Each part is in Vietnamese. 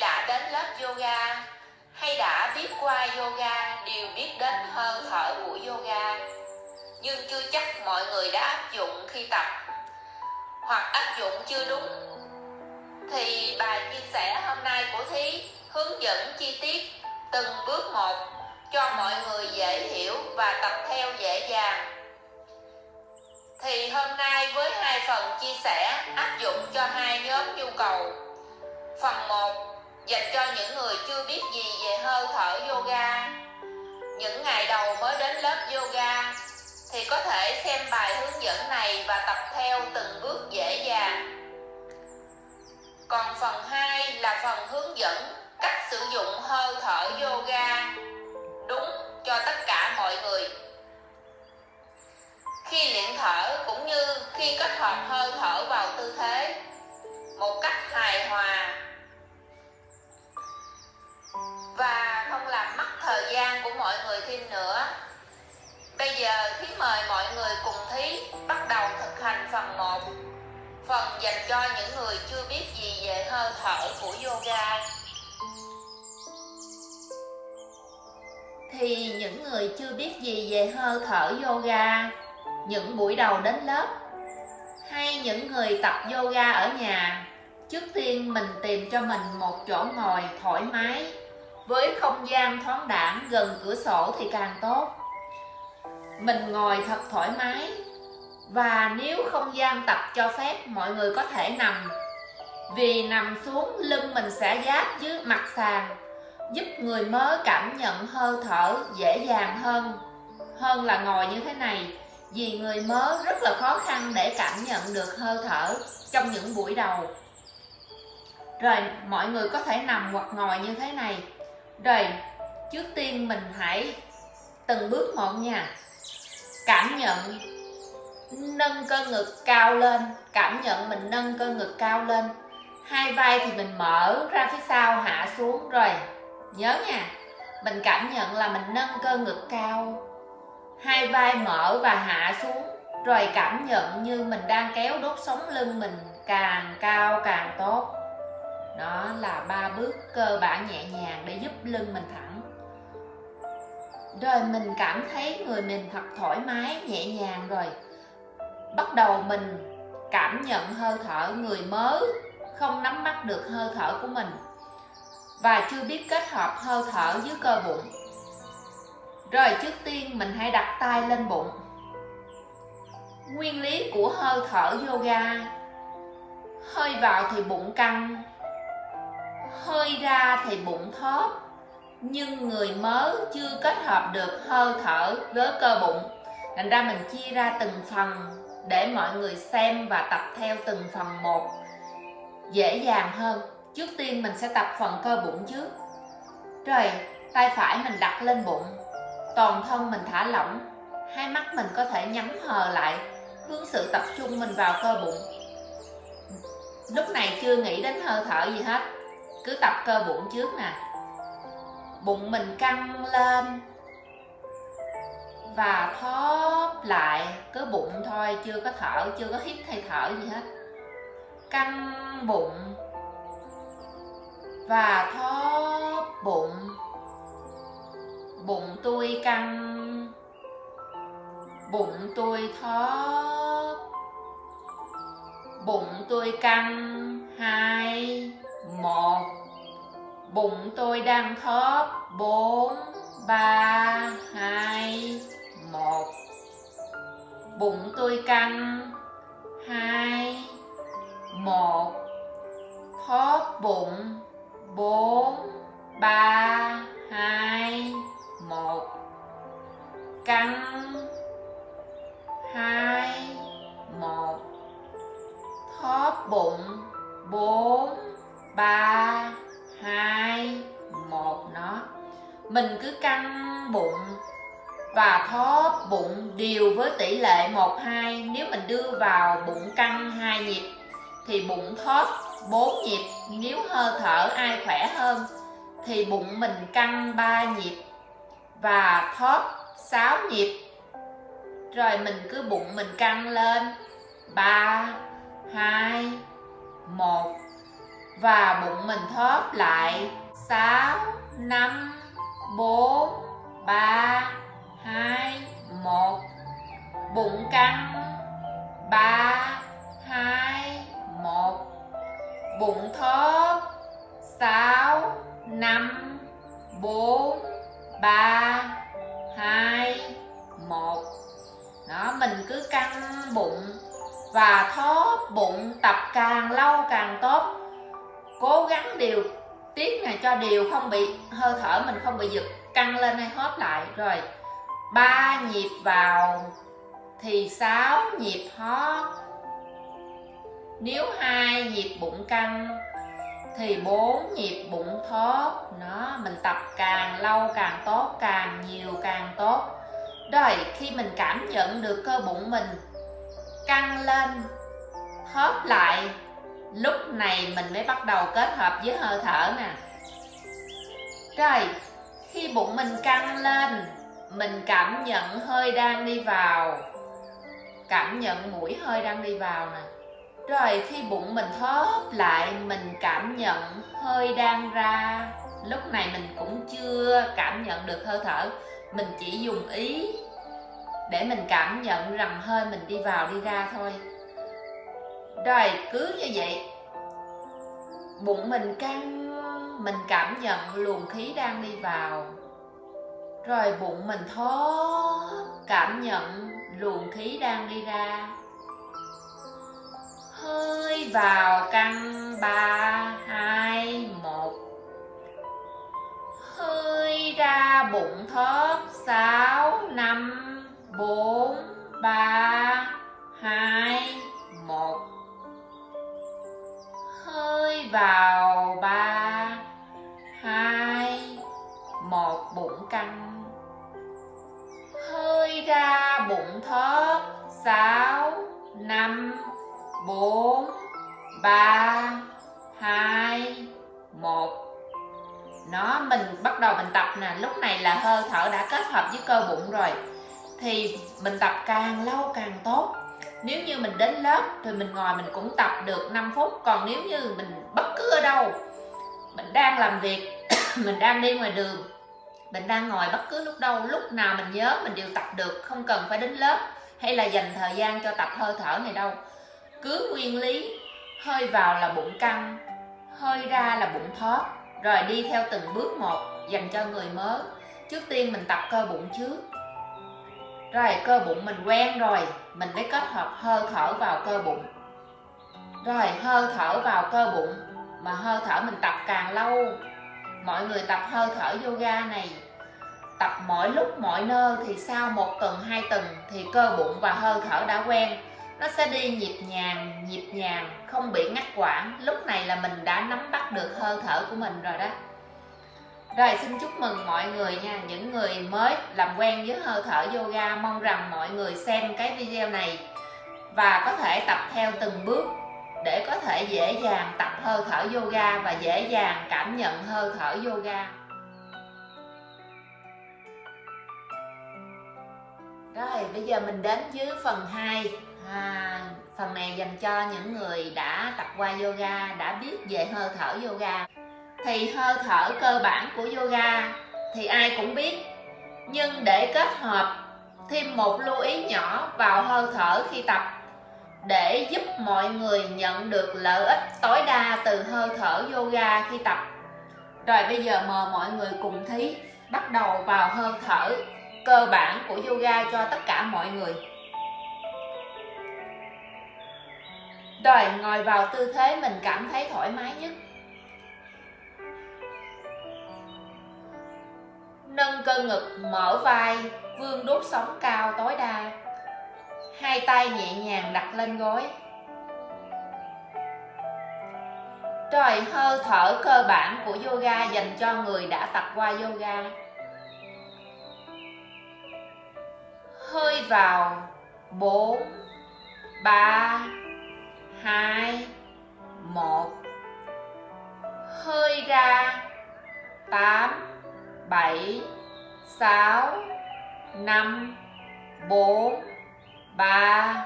đã đến lớp yoga hay đã biết qua yoga đều biết đến hơi thở của yoga, nhưng chưa chắc mọi người đã áp dụng khi tập, hoặc áp dụng chưa đúng. Thì bài chia sẻ hôm nay của Thí hướng dẫn chi tiết từng bước một cho mọi người dễ hiểu và tập theo dễ dàng. Thì hôm nay với hai phần chia sẻ áp dụng cho hai nhóm nhu cầu. Phần 1 dành cho những người chưa biết gì về hơi thở yoga. Những ngày đầu mới đến lớp yoga thì có thể xem bài hướng dẫn này và tập theo từng bước dễ dàng. Còn phần 2 là phần hướng dẫn cách sử dụng hơi thở yoga đúng cho tất cả mọi người. Khi luyện thở cũng như khi kết hợp hơi thở vào tư thế một cách hài hòa và không làm mất thời gian của mọi người thêm nữa. Bây giờ Thí mời mọi người cùng Thí bắt đầu thực hành phần 1, phần dành cho những người chưa biết gì về hơi thở của yoga. Thì những người chưa biết gì về hơi thở yoga, những buổi đầu đến lớp hay những người tập yoga ở nhà, trước tiên mình tìm cho mình một chỗ ngồi thoải mái với không gian thoáng đãng gần cửa sổ thì càng tốt. Mình ngồi thật thoải mái, và nếu không gian tập cho phép mọi người có thể nằm, vì nằm xuống lưng mình sẽ giáp dưới mặt sàn, giúp người mới cảm nhận hơi thở dễ dàng hơn là ngồi như thế này, vì người mới rất là khó khăn để cảm nhận được hơi thở trong những buổi đầu. Rồi mọi người có thể nằm hoặc ngồi như thế này. Rồi trước tiên mình hãy từng bước một nha. Cảm nhận nâng cơ ngực cao lên, cảm nhận mình nâng cơ ngực cao lên. Hai vai thì mình mở ra phía sau hạ xuống. Rồi nhớ nha, mình cảm nhận là mình nâng cơ ngực cao, hai vai mở và hạ xuống. Rồi cảm nhận như mình đang kéo đốt sống lưng mình càng cao càng tốt. Đó là 3 bước cơ bản nhẹ nhàng để giúp lưng mình thẳng. Rồi mình cảm thấy người mình thật thoải mái, nhẹ nhàng rồi. Bắt đầu mình cảm nhận hơi thở. Người mới không nắm bắt được hơi thở của mình và chưa biết kết hợp hơi thở với cơ bụng. Rồi trước tiên mình hãy đặt tay lên bụng. Nguyên lý của hơi thở yoga: hơi vào thì bụng căng, hơi ra thì bụng thóp. Nhưng người mới chưa kết hợp được hơi thở với cơ bụng, thành ra mình chia ra từng phần để mọi người xem và tập theo từng phần một dễ dàng hơn. Trước tiên mình sẽ tập phần cơ bụng trước. Rồi tay phải mình đặt lên bụng, toàn thân mình thả lỏng, hai mắt mình có thể nhắm hờ lại, hướng sự tập trung mình vào cơ bụng. Lúc này chưa nghĩ đến hơi thở gì hết, cứ tập cơ bụng trước nè. Bụng mình căng lên và thóp lại, cứ bụng thôi, chưa có thở, chưa có hít hay thở gì hết. Căng bụng và thóp bụng. Bụng tôi căng, bụng tôi thóp, bụng tôi căng. 2, 1. Bụng tôi đang thóp. 4, 3, 2, 1. Bụng tôi căng. 2, 1. Thóp bụng. 4, 3, 2, 1. Căng. 2, 1. Thóp bụng. 4, 3, 2, 1. Nó mình cứ căng bụng và thóp bụng đều với tỷ lệ 1-2. Nếu mình đưa vào bụng căng 2 nhịp thì bụng thóp 4 nhịp. Nếu hơi thở ai khỏe hơn thì bụng mình căng 3 nhịp và thóp 6 nhịp. Rồi mình cứ bụng mình căng lên. 3, 2, 1. và bụng mình thóp lại. 6, 5, 4, 3, 2, 1. Bụng căng. 3, 2, 1. Bụng thóp. 6, 5, 4, 3, 2, 1. Đó, mình cứ căng bụng và thóp bụng, tập càng lâu càng tốt. Cố gắng điều tiết này cho đều, không bị hơi thở mình không bị giật, căng lên hay hóp lại. Rồi 3 nhịp vào thì 6 nhịp hóp. Nếu 2 nhịp bụng căng thì 4 nhịp bụng thóp. Nó mình tập càng lâu càng tốt, càng nhiều càng tốt. Rồi khi mình cảm nhận được cơ bụng mình căng lên, thóp lại, lúc này mình mới bắt đầu kết hợp với hơi thở nè. Rồi khi bụng mình căng lên, mình cảm nhận hơi đang đi vào, cảm nhận mũi hơi đang đi vào nè. Rồi khi bụng mình thóp lại, mình cảm nhận hơi đang ra. Lúc này mình cũng chưa cảm nhận được hơi thở, mình chỉ dùng ý để mình cảm nhận rằng hơi mình đi vào đi ra thôi. Rồi cứ như vậy, bụng mình căng, mình cảm nhận luồng khí đang đi vào. Rồi bụng mình thóp, cảm nhận luồng khí đang đi ra. Hơi vào căng. 3, 2, 1. Hơi ra bụng thóp. 6, 5, 4, 3, 2, 1. Hơi vào. 3, 2, 1. Bụng căng. Hơi ra bụng thóp. 6, 5, 4, 3, 2, 1. Nó mình bắt đầu mình tập nè. Lúc này là hơi thở đã kết hợp với cơ bụng rồi, thì mình tập càng lâu càng tốt. Nếu như mình đến lớp thì mình ngồi mình cũng tập được 5 phút. Còn nếu như mình bất cứ ở đâu, mình đang làm việc, mình đang đi ngoài đường, mình đang ngồi bất cứ lúc đâu, lúc nào mình nhớ mình đều tập được. Không cần phải đến lớp hay là dành thời gian cho tập hơi thở này đâu. Cứ nguyên lý, hơi vào là bụng căng, hơi ra là bụng thóp. Rồi đi theo từng bước một dành cho người mới. Trước tiên mình tập cơ bụng trước. Rồi cơ bụng mình quen rồi, mình mới kết hợp hơi thở vào cơ bụng. Rồi hơi thở vào cơ bụng, mà hơi thở mình tập càng lâu. Mọi người tập hơi thở yoga này, tập mọi lúc mọi nơi thì sau 1 tuần 2 tuần thì cơ bụng và hơi thở đã quen. Nó sẽ đi nhịp nhàng, không bị ngắt quãng. Lúc này là mình đã nắm bắt được hơi thở của mình rồi đó. Rồi xin chúc mừng mọi người nha. Những người mới làm quen với hơi thở yoga, mong rằng mọi người xem cái video này và có thể tập theo từng bước để có thể dễ dàng tập hơi thở yoga và dễ dàng cảm nhận hơi thở yoga. Rồi bây giờ mình đến với phần 2. Phần này dành cho những người đã tập qua yoga, đã biết về hơi thở yoga. Thì hơi thở cơ bản của yoga thì ai cũng biết, nhưng để kết hợp thêm một lưu ý nhỏ vào hơi thở khi tập để giúp mọi người nhận được lợi ích tối đa từ hơi thở yoga khi tập. Rồi bây giờ mời mọi người cùng Thí bắt đầu vào hơi thở cơ bản của yoga cho tất cả mọi người. Rồi ngồi vào tư thế mình cảm thấy thoải mái nhất. Nâng cơ ngực, mở vai, vươn đốt sống cao tối đa. Hai tay nhẹ nhàng đặt lên gối. Rồi hơi thở cơ bản của yoga dành cho người đã tập qua yoga. Hơi vào 4, 3, 2, 1. Hơi ra 8, 7, 6, 5, 4, 3,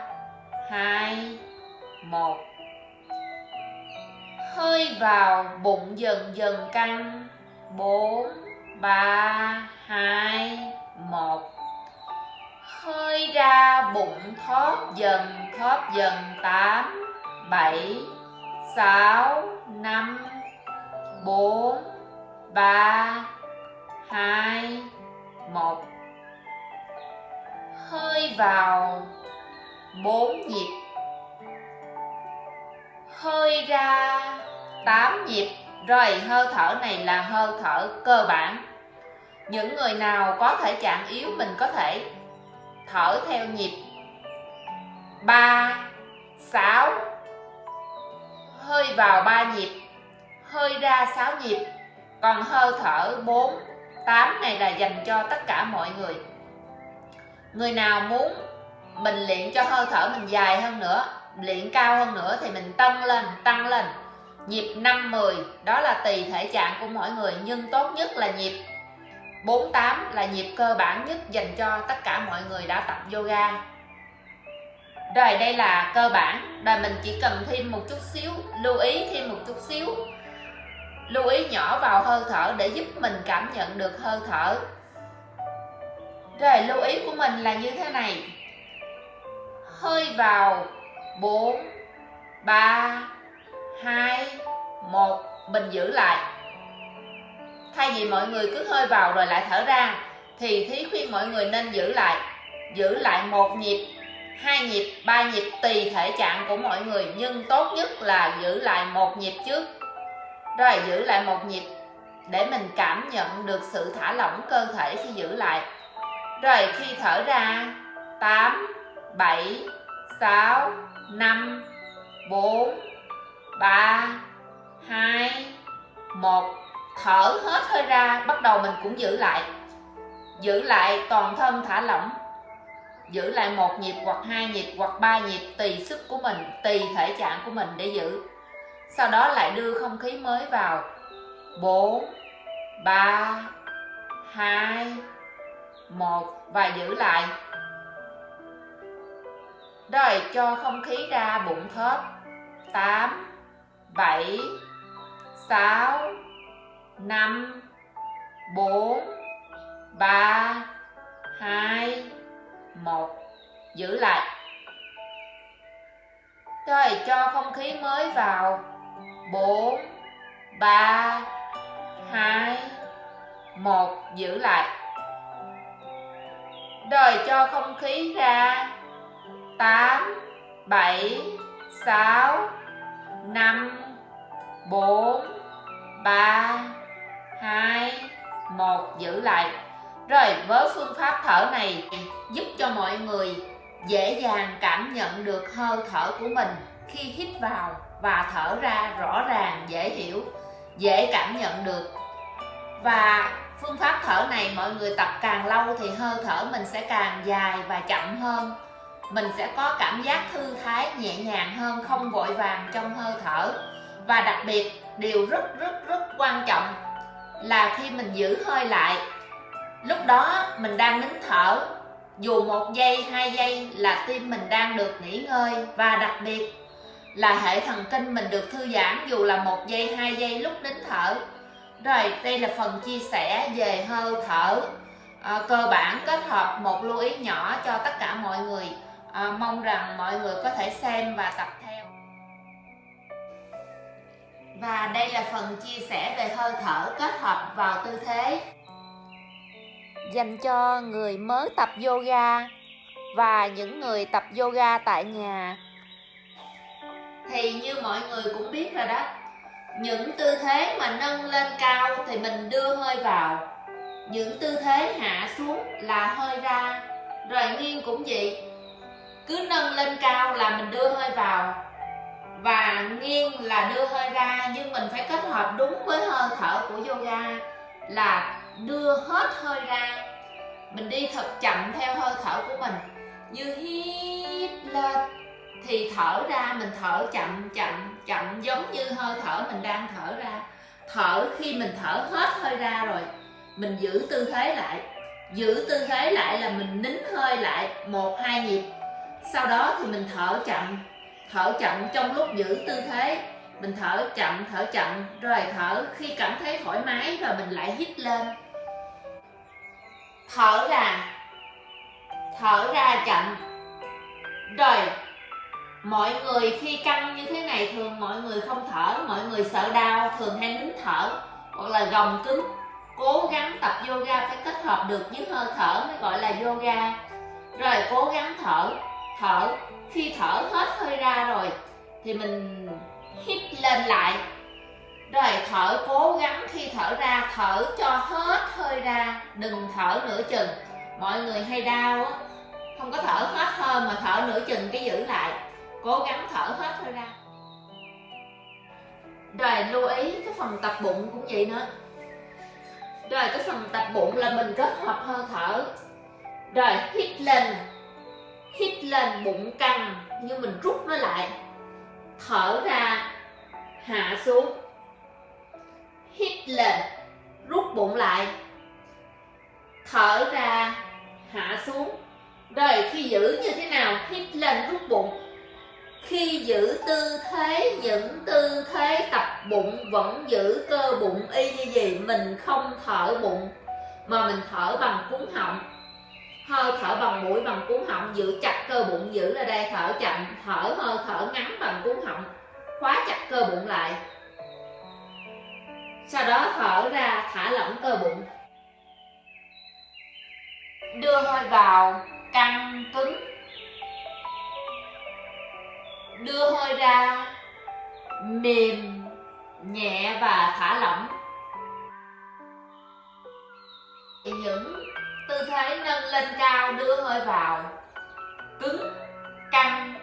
2, 1. Hơi vào, bụng dần dần căng. 4, 3, 2, 1. Hơi ra, bụng thóp dần. 8, 7, 6, 5, 4, 3, 2, 1. Hơi vào 4 nhịp. Hơi ra 8 nhịp. Rồi, hơi thở này là hơi thở cơ bản. Những người nào có thể trạng yếu mình có thể thở theo nhịp 3, 6. Hơi vào 3 nhịp, hơi ra 6 nhịp. Còn hơi thở 4, 8 này là dành cho tất cả mọi người. Người nào muốn mình luyện cho hơi thở mình dài hơn nữa, luyện cao hơn nữa thì mình tăng lên. Nhịp 5, 10 đó là tùy thể trạng của mỗi người, nhưng tốt nhất là nhịp 4, 8 là nhịp cơ bản nhất dành cho tất cả mọi người đã tập yoga. Rồi, đây là cơ bản. Rồi mình chỉ cần thêm một chút xíu, lưu ý thêm một chút xíu. Lưu ý nhỏ vào hơi thở để giúp mình cảm nhận được hơi thở. Rồi, lưu ý của mình là như thế này. Hơi vào 4, 3, 2, 1. Mình giữ lại. Thay vì mọi người cứ hơi vào rồi lại thở ra, thì Thí khuyên mọi người nên giữ lại 1 nhịp, 2 nhịp, 3 nhịp tùy thể trạng của mọi người, nhưng tốt nhất là giữ lại 1 nhịp trước. Rồi, giữ lại 1 nhịp để mình cảm nhận được sự thả lỏng cơ thể khi giữ lại. Rồi, khi thở ra 8, 7, 6, 5, 4, 3, 2, 1. Thở hết hơi ra, bắt đầu mình cũng giữ lại toàn thân thả lỏng. Giữ lại 1 nhịp hoặc 2 nhịp hoặc 3 nhịp tùy sức của mình, tùy thể trạng của mình để giữ. Sau đó lại đưa không khí mới vào. 4, 3, 2, 1 và giữ lại. Rồi, cho không khí ra bụng thấp. 8, 7, 6, 5, 4, 3, 2, 1. Giữ lại. Rồi, cho không khí mới vào. 4, 3, 2, 1. Giữ lại. Rồi, cho không khí ra. 8, 7, 6, 5, 4, 3, 2, 1. Giữ lại. Rồi, với phương pháp thở này giúp cho mọi người dễ dàng cảm nhận được hơi thở của mình khi hít vào và thở ra rõ ràng, dễ hiểu, dễ cảm nhận được. Và phương pháp thở này mọi người tập càng lâu thì hơi thở mình sẽ càng dài và chậm hơn. Mình sẽ có cảm giác thư thái, nhẹ nhàng hơn, không vội vàng trong hơi thở. Và đặc biệt, điều rất quan trọng là khi mình giữ hơi lại, lúc đó mình đang nín thở, dù 1 giây, 2 giây là tim mình đang được nghỉ ngơi. Và đặc biệt là hệ thần kinh mình được thư giãn dù là 1 giây, 2 giây lúc nín thở. Rồi, đây là phần chia sẻ về hơi thở cơ bản kết hợp một lưu ý nhỏ cho tất cả mọi người. Mong rằng mọi người có thể xem và tập theo. Và đây là phần chia sẻ về hơi thở kết hợp vào tư thế dành cho người mới tập yoga và những người tập yoga tại nhà. Thì như mọi người cũng biết rồi đó, những tư thế mà nâng lên cao thì mình đưa hơi vào, những tư thế hạ xuống là hơi ra. Rồi nghiêng cũng vậy, cứ nâng lên cao là mình đưa hơi vào và nghiêng là đưa hơi ra. Nhưng mình phải kết hợp đúng với hơi thở của yoga là đưa hết hơi ra. Mình đi thật chậm theo hơi thở của mình. Như hít lên thì thở ra mình thở chậm giống như hơi thở mình đang thở ra. Thở khi mình thở hết hơi ra rồi, mình giữ tư thế lại. Giữ tư thế lại là mình nín hơi lại 1-2 nhịp. Sau đó thì mình thở chậm trong lúc giữ tư thế. Mình thở chậm, rồi thở khi cảm thấy thoải mái rồi mình lại hít lên. Thở ra chậm. Rồi mọi người khi căng như thế này thường mọi người không thở, mọi người sợ đau thường hay nín thở hoặc là gồng cứng. Cố gắng tập yoga phải kết hợp được với hơi thở mới gọi là yoga. Rồi cố gắng thở, khi thở hết hơi ra rồi thì mình hít lên lại. Rồi thở, cố gắng khi thở ra thở cho hết hơi ra, đừng thở nửa chừng. Mọi người hay đau á, không có thở hết hơi mà thở nửa chừng cái giữ lại. Cố gắng thở hết hơi ra. Rồi lưu ý cái phần tập bụng cũng vậy nữa. Rồi cái phần tập bụng là mình kết hợp hơi thở. Rồi hít lên bụng căng nhưng mình rút nó lại. Thở ra hạ xuống. Hít lên rút bụng lại. Thở ra hạ xuống. Rồi khi giữ như thế nào? Hít lên rút bụng. Khi giữ tư thế, những tư thế tập bụng vẫn giữ cơ bụng y như gì. Mình không thở bụng mà mình thở bằng cuống họng. Hơi thở bằng mũi bằng cuống họng, giữ chặt cơ bụng, giữ ở đây, thở chậm, thở hơi thở ngắn bằng cuống họng, khóa chặt cơ bụng lại. Sau đó thở ra, thả lỏng cơ bụng. Đưa hơi vào, căng cứng. Đưa hơi ra, mềm, nhẹ và thả lỏng. Những tư thế nâng lên cao, đưa hơi vào, cứng, căng.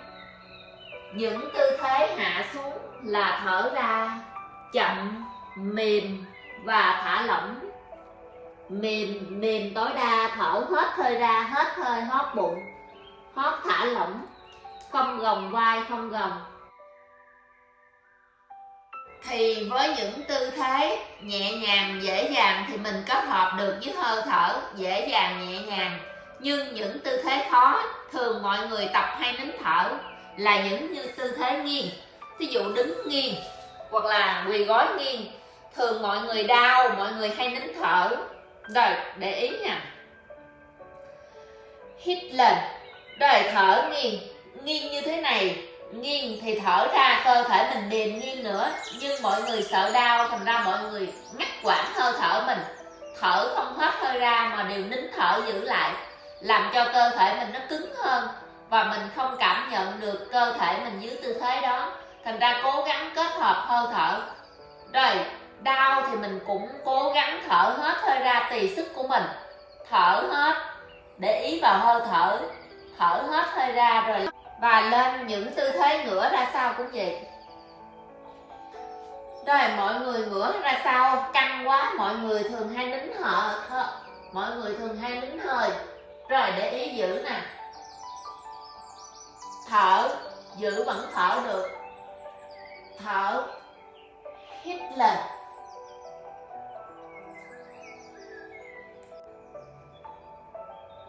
Những tư thế hạ xuống là thở ra, chậm, mềm và thả lỏng. Mềm tối đa, thở hết hơi ra, hết hơi hóp bụng, hóp thả lỏng, không gồng vai, không gồng. Thì với những tư thế nhẹ nhàng, dễ dàng thì mình kết hợp được với hơi thở dễ dàng, nhẹ nhàng. Nhưng những tư thế khó, thường mọi người tập hay nín thở là những như tư thế nghiêng. Ví dụ đứng nghiêng hoặc là quỳ gối nghiêng, thường mọi người đau, mọi người hay nín thở. Rồi để ý nha. Hít lên. Rồi thở nghiêng như thế này. Nghiêng thì thở ra cơ thể mình mềm nghiêng nữa. Nhưng mọi người sợ đau, thành ra mọi người ngắt quãng hơi thở mình. Thở không hết hơi ra mà đều nín thở giữ lại, làm cho cơ thể mình nó cứng hơn và mình không cảm nhận được cơ thể mình dưới tư thế đó. Thành ra cố gắng kết hợp hơi thở. Rồi đau thì mình cũng cố gắng thở hết hơi ra tùy sức của mình. Thở hết, để ý vào hơi thở, thở hết hơi ra rồi. Và lên những tư thế ngửa ra sau cũng vậy. Rồi mọi người ngửa ra sau căng quá, mọi người thường hay nín hơi. Rồi để ý giữ nè. Thở, giữ vẫn thở được. Thở, hít lên.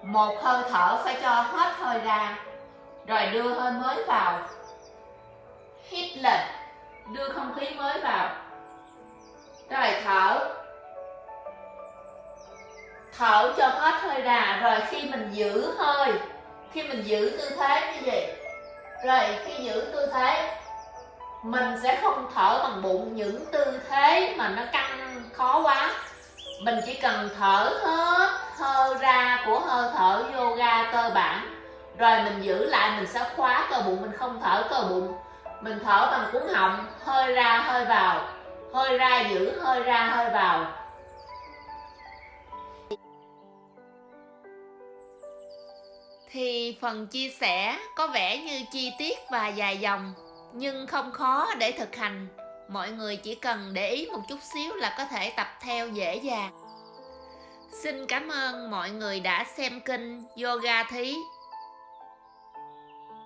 Một hơi thở phải cho hết hơi ra. Rồi đưa hơi mới vào. Hít lên, đưa không khí mới vào. Rồi thở. Thở cho hết hơi ra. Rồi khi mình giữ hơi, khi mình giữ tư thế như vậy, rồi khi giữ tư thế mình sẽ không thở bằng bụng những tư thế mà nó căng khó quá. Mình chỉ cần thở hết hơi ra của hơi thở yoga cơ bản. Rồi mình giữ lại, mình sẽ khóa cơ bụng, mình không thở cơ bụng. Mình thở bằng cuống họng, hơi ra hơi vào, hơi ra giữ, hơi ra hơi vào. Thì phần chia sẻ có vẻ như chi tiết và dài dòng, nhưng không khó để thực hành. Mọi người chỉ cần để ý một chút xíu là có thể tập theo dễ dàng. Xin cảm ơn mọi người đã xem kênh Yoga Thí.